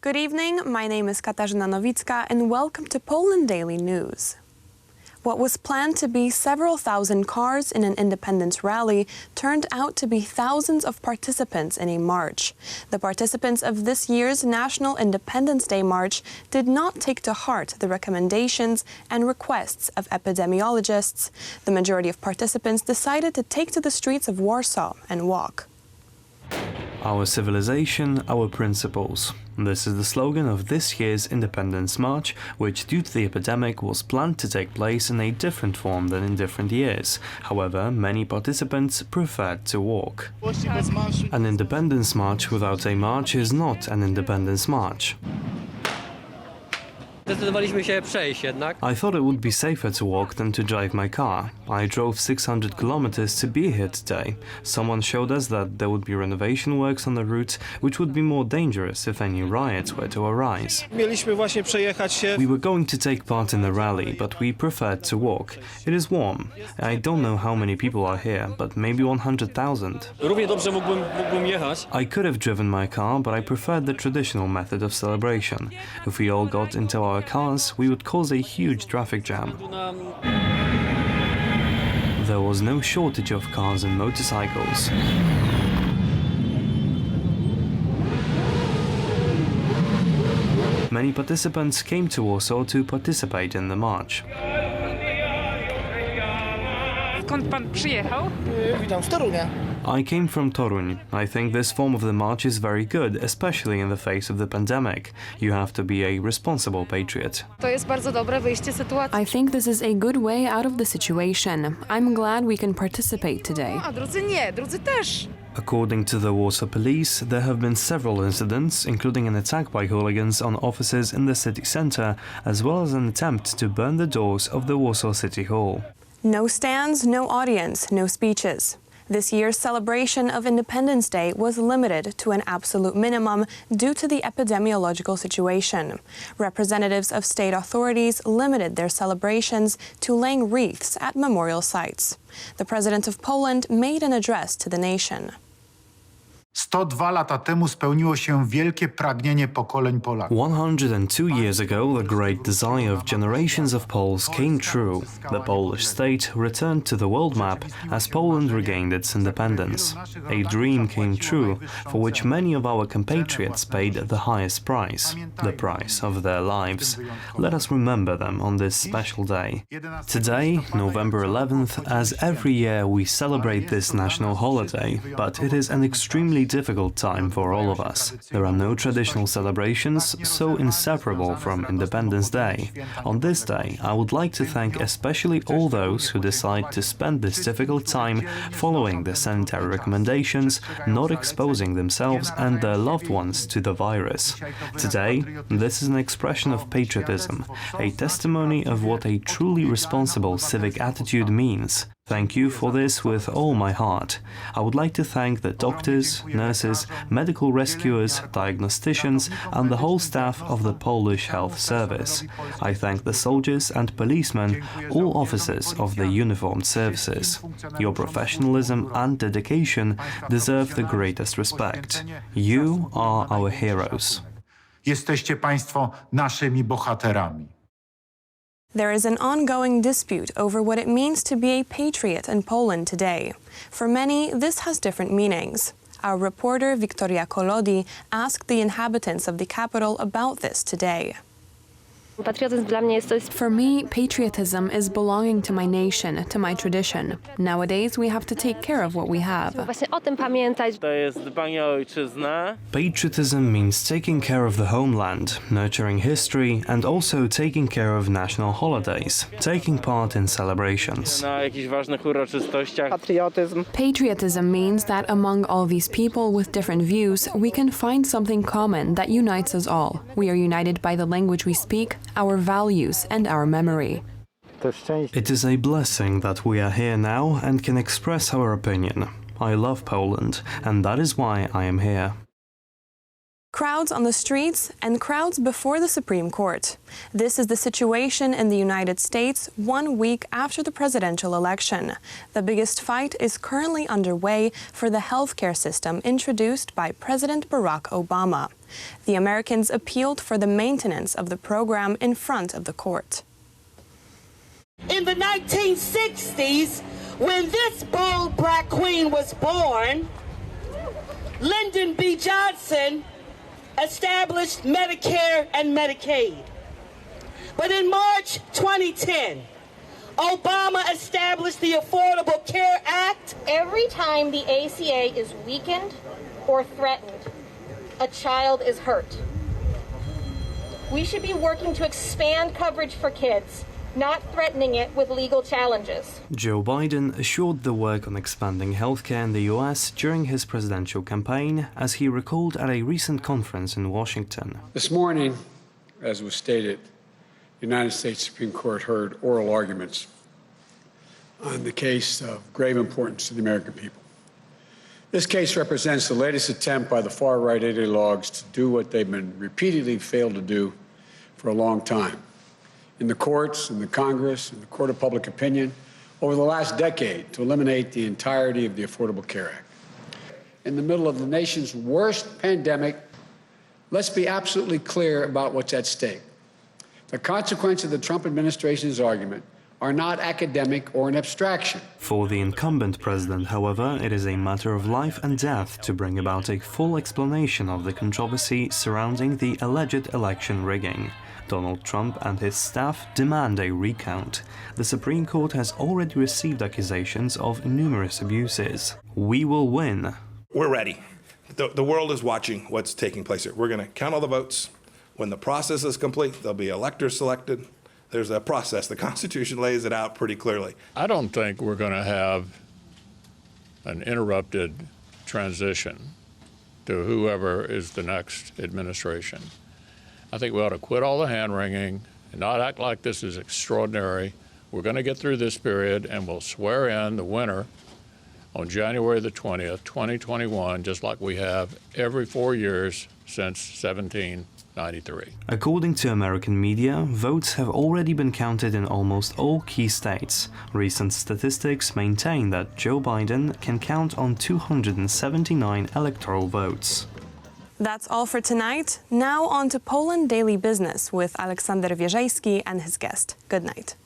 Good evening, my name is Katarzyna Nowicka and welcome to Poland Daily News. What was planned to be several thousand cars in an independence rally turned out to be thousands of participants in a march. The participants of this year's National Independence Day March did not take to heart the recommendations and requests of epidemiologists. The majority of participants decided to take to the streets of Warsaw and walk. Our civilization, our principles. This is the slogan of this year's Independence March, which due to the epidemic was planned to take place in a different form than in different years. However, many participants preferred to walk. An Independence March without a march is not an Independence March. I thought it would be safer to walk than to drive my car. I drove 600 kilometers to be here today. Someone showed us that there would be renovation works on the route, which would be more dangerous if any riots were to arise. We were going to take part in the rally, but we preferred to walk. It is warm. I don't know how many people are here, but maybe 100,000. I could have driven my car, but I preferred the traditional method of celebration. If we all got into our cars, we would cause a huge traffic jam. There was no shortage of cars and motorcycles. Many participants came to Warsaw to participate in the march. Skąd pan przyjechał? Witam z Torunia. I came from Toruń. I think this form of the march is very good, especially in the face of the pandemic. You have to be a responsible patriot. To jest bardzo dobre wyjście z sytuacji. I think this is a good way out of the situation. I'm glad we can participate today. A drudzy nie, drudzy też. According to the Warsaw Police, there have been several incidents, including an attack by hooligans on offices in the city centre, as well as an attempt to burn the doors of the Warsaw City Hall. No stands, no audience, no speeches. This year's celebration of Independence Day was limited to an absolute minimum due to the epidemiological situation. Representatives of state authorities limited their celebrations to laying wreaths at memorial sites. The President of Poland made an address to the nation. 102 lata temu spełniło się wielkie pragnienie pokoleń Polaków. 102 years ago, the great desire of generations of Poles came true. The Polish state returned to the world map as Poland regained its independence. A dream came true, for which many of our compatriots paid the highest price, the price of their lives. Let us remember them on this special day. Today, November 11th, as every year we celebrate this national holiday, but it is an extremely difficult time for all of us. There are no traditional celebrations so inseparable from Independence Day. On this day, I would like to thank especially all those who decide to spend this difficult time following the sanitary recommendations, not exposing themselves and their loved ones to the virus. Today, this is an expression of patriotism, a testimony of what a truly responsible civic attitude means. Thank you for this with all my heart. I would like to thank the doctors, nurses, medical rescuers, diagnosticians and the whole staff of the Polish Health Service. I thank the soldiers and policemen, all officers of the uniformed services. Your professionalism and dedication deserve the greatest respect. You are our heroes. Jesteście Państwo naszymi bohaterami. There is an ongoing dispute over what it means to be a patriot in Poland today. For many, this has different meanings. Our reporter Wiktoria Kolodi asked the inhabitants of the capital about this today. For me, patriotism is belonging to my nation, to my tradition. Nowadays, we have to take care of what we have. Patriotism means taking care of the homeland, nurturing history, and also taking care of national holidays, taking part in celebrations. Patriotism means that among all these people with different views, we can find something common that unites us all. We are united by the language we speak, our values and our memory. It is a blessing that we are here now and can express our opinion. I love Poland, and that is why I am here. Crowds on the streets and crowds before the Supreme Court. This is the situation in the United States 1 week after the presidential election. The biggest fight is currently underway for the healthcare system introduced by President Barack Obama. The Americans appealed for the maintenance of the program in front of the court. In the 1960s, when this bold black queen was born, Lyndon B. Johnson established Medicare and Medicaid. But in March 2010, Obama established the Affordable Care Act. Every time the ACA is weakened or threatened, a child is hurt. We should be working to expand coverage for kids, not threatening it with legal challenges. Joe Biden assured the work on expanding healthcare in the US during his presidential campaign, as he recalled at a recent conference in Washington. This morning, as was stated, the United States Supreme Court heard oral arguments on the case of grave importance to the American people. This case represents the latest attempt by the far-right ideologues to do what they've been repeatedly failed to do for a long time. In the courts, in the Congress, in the court of public opinion, over the last decade, to eliminate the entirety of the Affordable Care Act. In the middle of the nation's worst pandemic, let's be absolutely clear about what's at stake. The consequences of the Trump administration's argument are not academic or an abstraction. For the incumbent president, however, it is a matter of life and death to bring about a full explanation of the controversy surrounding the alleged election rigging. Donald Trump and his staff demand a recount. The Supreme Court has already received accusations of numerous abuses. We will win. We're ready. The world is watching what's taking place here. We're going to count all the votes. When the process is complete, there'll be electors selected. There's a process. The Constitution lays it out pretty clearly. I don't think we're going to have an interrupted transition to whoever is the next administration. I think we ought to quit all the hand-wringing and not act like this is extraordinary. We're going to get through this period, and we'll swear in the winner on January the 20th, 2021, just like we have every 4 years since 1793. According to American media, votes have already been counted in almost all key states. Recent statistics maintain that Joe Biden can count on 279 electoral votes. That's all for tonight. Now on to Poland Daily Business with Aleksander Wierzejski and his guest. Good night.